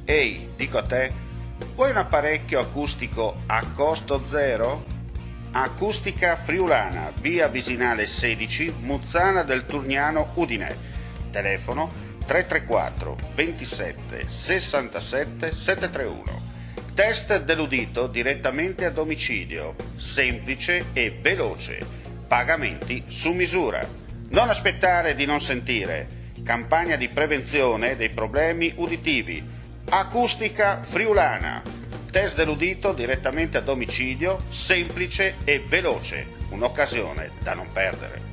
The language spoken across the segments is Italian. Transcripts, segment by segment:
Ehi, dico a te, vuoi un apparecchio acustico a costo zero? Acustica Friulana, via Visinale 16, Muzzana del Turniano, Udine. Telefono 334 27 67 731. Test dell'udito direttamente a domicilio, semplice e veloce. Pagamenti su misura. Non aspettare di non sentire. Campagna di prevenzione dei problemi uditivi. Acustica Friulana. Test dell'udito direttamente a domicilio, semplice e veloce. Un'occasione da non perdere.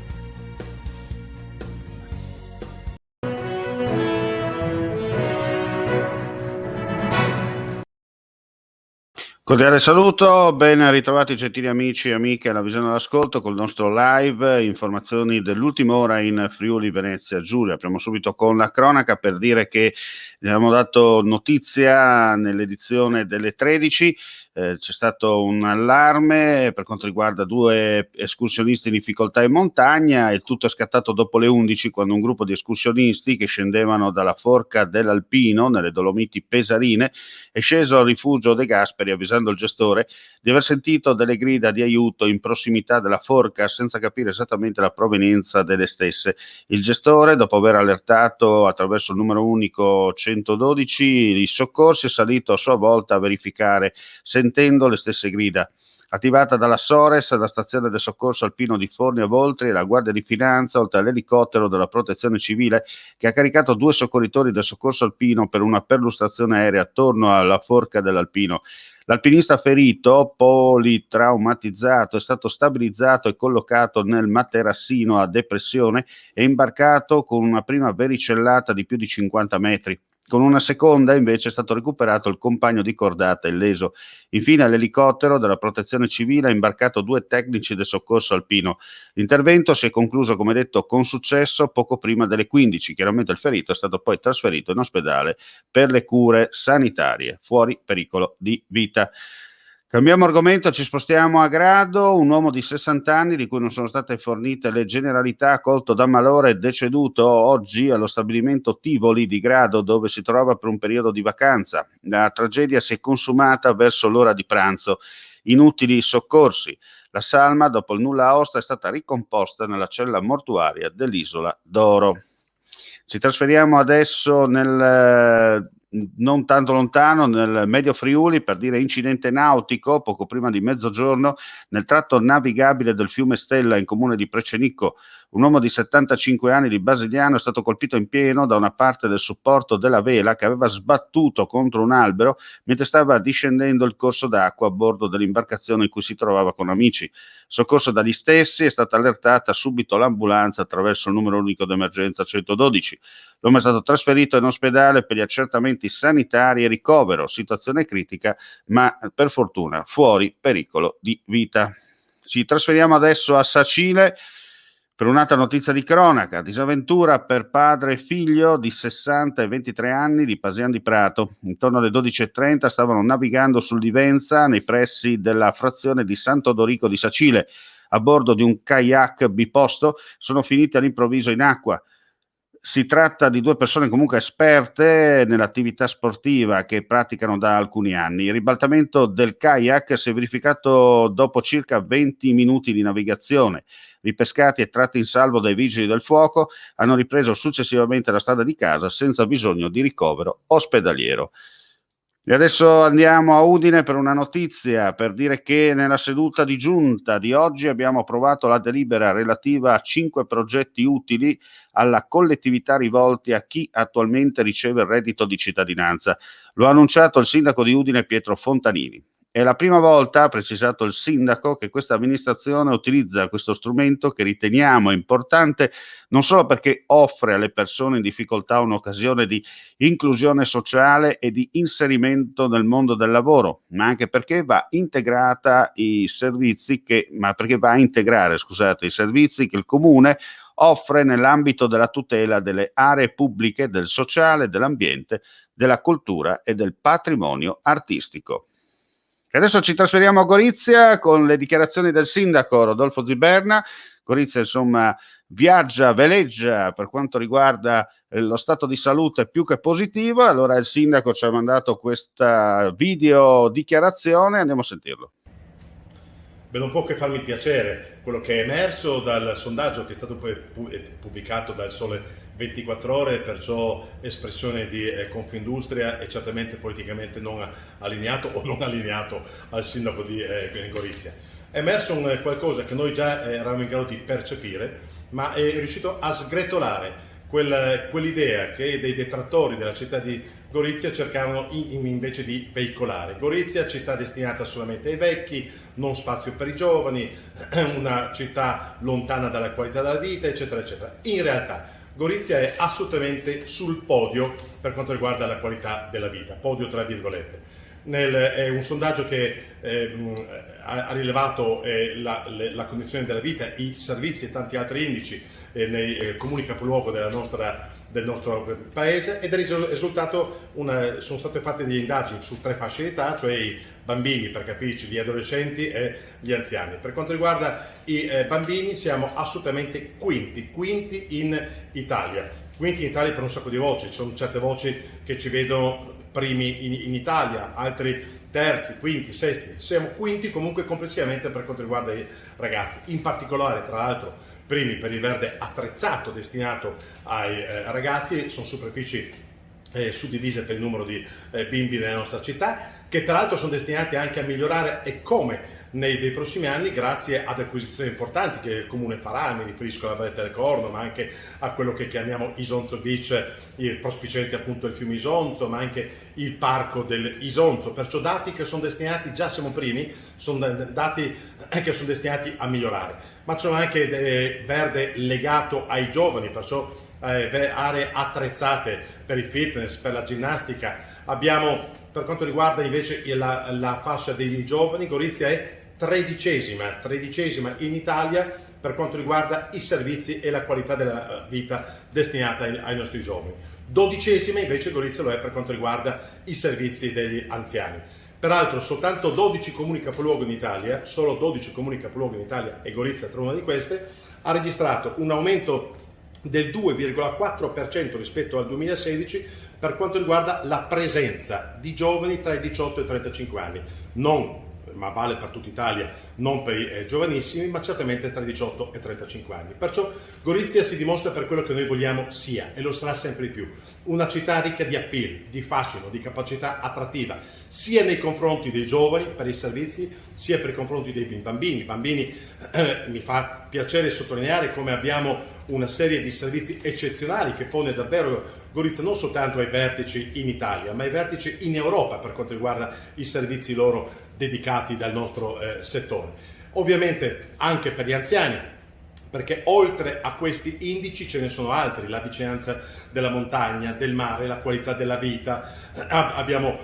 Cordiale saluto, ben ritrovati gentili amici e amiche alla Visione dell'Ascolto col nostro live, informazioni dell'ultima ora in Friuli Venezia Giulia. Apriamo subito con la cronaca per dire che abbiamo dato notizia nell'edizione delle 13, c'è stato un allarme per quanto riguarda 2 escursionisti in difficoltà in montagna. Il tutto è scattato dopo le 11 quando un gruppo di escursionisti che scendevano dalla forca dell'Alpino nelle Dolomiti Pesarine è sceso al rifugio De Gasperi avvisando il gestore di aver sentito delle grida di aiuto in prossimità della forca senza capire esattamente la provenienza delle stesse. Il gestore, dopo aver allertato attraverso il numero unico 112 i soccorsi, è salito a sua volta a verificare sentendo le stesse grida. Attivata dalla Sores, la stazione del soccorso alpino di Forni a Voltri e la Guardia di Finanza, oltre all'elicottero della Protezione Civile, che ha caricato 2 soccorritori del soccorso alpino per una perlustrazione aerea attorno alla forca dell'Alpino. L'alpinista ferito, politraumatizzato, è stato stabilizzato e collocato nel materassino a depressione e imbarcato con una prima vericellata di più di 50 metri. Con una seconda invece è stato recuperato il compagno di cordata illeso. Infine l'elicottero della Protezione Civile ha imbarcato 2 tecnici del soccorso alpino. L'intervento si è concluso, come detto, con successo poco prima delle 15. Chiaramente il ferito è stato poi trasferito in ospedale per le cure sanitarie, fuori pericolo di vita. Cambiamo argomento, ci spostiamo a Grado. Un uomo di 60 anni, di cui non sono state fornite le generalità, colto da malore, è deceduto oggi allo stabilimento Tivoli di Grado, dove si trova per un periodo di vacanza. La tragedia si è consumata verso l'ora di pranzo. Inutili soccorsi. La salma, dopo il nulla osta, è stata ricomposta nella cella mortuaria dell'Isola d'Oro. Ci trasferiamo adesso non tanto lontano, nel Medio Friuli, per dire incidente nautico poco prima di mezzogiorno nel tratto navigabile del fiume Stella in comune di Precenicco. Un uomo di 75 anni di Basigliano è stato colpito in pieno da una parte del supporto della vela che aveva sbattuto contro un albero mentre stava discendendo il corso d'acqua a bordo dell'imbarcazione in cui si trovava con amici. Soccorso dagli stessi, è stata allertata subito l'ambulanza attraverso il numero unico d'emergenza 112. L'uomo è stato trasferito in ospedale per gli accertamenti sanitari e ricovero, situazione critica, ma per fortuna fuori pericolo di vita. Ci trasferiamo adesso a Sacile per un'altra notizia di cronaca. Disavventura per padre e figlio di 60 e 23 anni di Pasian di Prato. Intorno alle 12:30 stavano navigando sul Divenza nei pressi della frazione di Sant'Odorico di Sacile. A bordo di un kayak biposto sono finiti all'improvviso in acqua. Si tratta di 2 persone comunque esperte nell'attività sportiva che praticano da alcuni anni. Il ribaltamento del kayak si è verificato dopo circa 20 minuti di navigazione. Ripescati e tratti in salvo dai vigili del fuoco, hanno ripreso successivamente la strada di casa senza bisogno di ricovero ospedaliero. E adesso andiamo a Udine per una notizia, per dire che nella seduta di giunta di oggi abbiamo approvato la delibera relativa a 5 progetti utili alla collettività rivolti a chi attualmente riceve il reddito di cittadinanza. Lo ha annunciato il sindaco di Udine Pietro Fontanini. È la prima volta, ha precisato il sindaco, che questa amministrazione utilizza questo strumento che riteniamo importante non solo perché offre alle persone in difficoltà un'occasione di inclusione sociale e di inserimento nel mondo del lavoro, ma anche perché va integrata i servizi perché va a integrare, scusate, i servizi che il comune offre nell'ambito della tutela delle aree pubbliche, del sociale, dell'ambiente, della cultura e del patrimonio artistico. E adesso ci trasferiamo a Gorizia con le dichiarazioni del sindaco Rodolfo Ziberna, Gorizia insomma viaggia, veleggia per quanto riguarda lo stato di salute più che positivo. Allora il sindaco ci ha mandato questa video dichiarazione, andiamo a sentirlo. Beh, non può che farmi piacere quello che è emerso dal sondaggio che è stato poi pubblicato dal Sole 24 Ore, perciò espressione di Confindustria e certamente politicamente non allineato o non allineato al sindaco di Gorizia. È emerso qualcosa che noi già eravamo in grado di percepire, ma è riuscito a sgretolare quell'idea che dei detrattori della città di Gorizia cercavano invece di veicolare. Gorizia, città destinata solamente ai vecchi, non spazio per i giovani, una città lontana dalla qualità della vita, eccetera, eccetera. In realtà Gorizia è assolutamente sul podio per quanto riguarda la qualità della vita, podio tra virgolette. È un sondaggio che ha rilevato la condizione della vita, i servizi e tanti altri indici nei comuni capoluogo del nostro paese, ed è risultato sono state fatte delle indagini su 3 fasce di età, cioè i bambini, per capirci, gli adolescenti e gli anziani. Per quanto riguarda i bambini siamo assolutamente quinti in Italia. Quinti in Italia per un sacco di voci, ci sono certe voci che ci vedono primi in Italia, altri terzi, quinti, sesti. Siamo quinti comunque complessivamente per quanto riguarda i ragazzi, in particolare tra l'altro primi per il verde attrezzato destinato ai ragazzi, sono superfici suddivise per il numero di bimbi nella nostra città, che tra l'altro sono destinati anche a migliorare, e come nei prossimi anni, grazie ad acquisizioni importanti che il comune farà. Mi riferisco alla Valletta del Corno, ma anche a quello che chiamiamo Isonzo Beach, il prospiciente appunto il fiume Isonzo, ma anche il parco del Isonzo. Perciò dati che sono destinati, già siamo primi, sono dati che sono destinati a migliorare. Ma c'è anche verde legato ai giovani, perciò aree attrezzate per il fitness, per la ginnastica. Abbiamo, per quanto riguarda invece la fascia dei giovani, Gorizia è tredicesima in Italia per quanto riguarda i servizi e la qualità della vita destinata ai nostri giovani. 12esima invece Gorizia lo è per quanto riguarda i servizi degli anziani. Peraltro soltanto 12 comuni capoluogo in Italia, solo 12 comuni capoluogo in Italia, e Gorizia tra una di queste, ha registrato un aumento del 2,4% rispetto al 2016 per quanto riguarda la presenza di giovani tra i 18 e i 35 anni. Ma vale per tutta Italia, non per i giovanissimi, ma certamente tra i 18 e i 35 anni. Perciò Gorizia si dimostra per quello che noi vogliamo sia, e lo sarà sempre di più, una città ricca di appeal, di fascino, di capacità attrattiva, sia nei confronti dei giovani per i servizi, sia per i confronti dei bambini. Mi fa piacere sottolineare come abbiamo una serie di servizi eccezionali che pone davvero Gorizia non soltanto ai vertici in Italia, ma ai vertici in Europa per quanto riguarda i servizi loro dedicati dal nostro settore. Ovviamente anche per gli anziani, perché oltre a questi indici ce ne sono altri: la vicinanza della montagna, del mare, la qualità della vita, abbiamo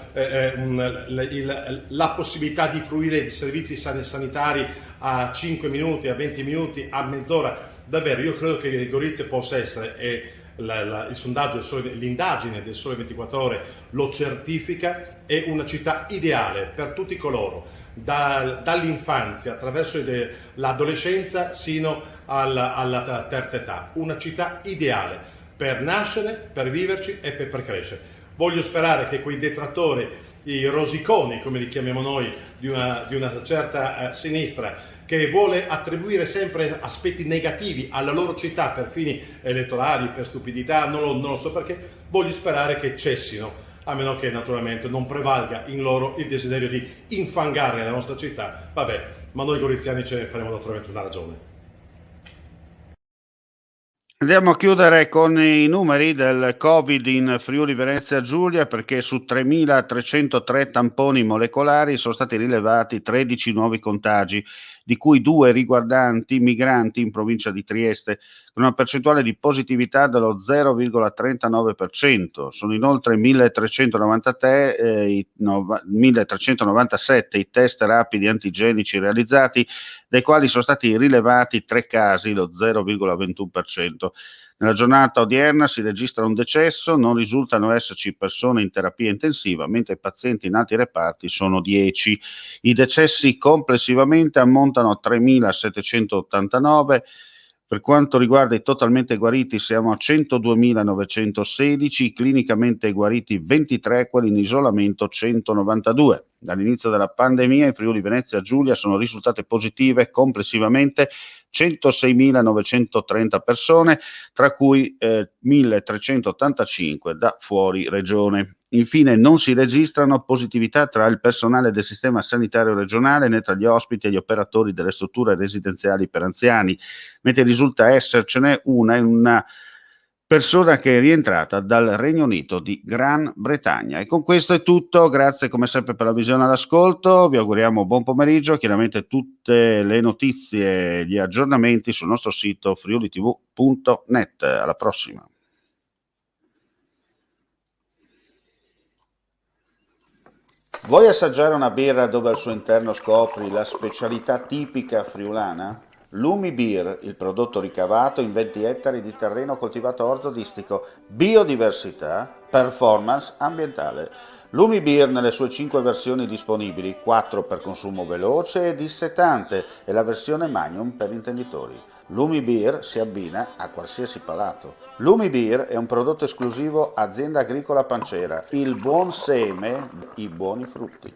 la possibilità di fruire di servizi sanitari a 5 minuti, a 20 minuti, a mezz'ora. Davvero io credo che Gorizia possa essere, il sondaggio l'indagine del Sole 24 Ore lo certifica, è una città ideale per tutti coloro, dall'infanzia attraverso l'adolescenza sino alla terza età. Una città ideale per nascere, per viverci e per crescere. Voglio sperare che quei detrattori, i rosiconi come li chiamiamo noi, di una certa sinistra, che vuole attribuire sempre aspetti negativi alla loro città per fini elettorali, per stupidità, non lo so perché, voglio sperare che cessino, a meno che naturalmente non prevalga in loro il desiderio di infangare la nostra città. Vabbè, ma noi goriziani ce ne faremo naturalmente una ragione. Andiamo a chiudere con i numeri del Covid in Friuli Venezia Giulia, perché su 3.303 tamponi molecolari sono stati rilevati 13 nuovi contagi, di cui 2 riguardanti migranti in provincia di Trieste, con una percentuale di positività dello 0,39%. Sono inoltre 1.397 i test rapidi antigenici realizzati, dai quali sono stati rilevati 3 casi, lo 0,21%. Nella giornata odierna si registra un decesso, non risultano esserci persone in terapia intensiva, mentre i pazienti in altri reparti sono 10. I decessi complessivamente ammontano a 3.789, Per quanto riguarda i totalmente guariti siamo a 102.916, clinicamente guariti 23, quelli in isolamento 192. Dall'inizio della pandemia in Friuli Venezia Giulia sono risultate positive complessivamente 106.930 persone, tra cui 1.385 da fuori regione. Infine non si registrano positività tra il personale del sistema sanitario regionale né tra gli ospiti e gli operatori delle strutture residenziali per anziani, mentre risulta essercene una persona che è rientrata dal Regno Unito di Gran Bretagna. E con questo è tutto, grazie come sempre per la visione all'ascolto, vi auguriamo buon pomeriggio, chiaramente tutte le notizie e gli aggiornamenti sul nostro sito friulitv.net. Alla prossima. Vuoi assaggiare una birra dove al suo interno scopri la specialità tipica friulana? Lumi Beer, il prodotto ricavato in 20 ettari di terreno coltivato orzodistico, biodiversità, performance ambientale. Lumi Beer nelle sue 5 versioni disponibili, 4 per consumo veloce e dissetante e la versione Magnum per intenditori. Lumi Beer si abbina a qualsiasi palato. Lumi Beer è un prodotto esclusivo Azienda Agricola Pancera, il buon seme, i buoni frutti.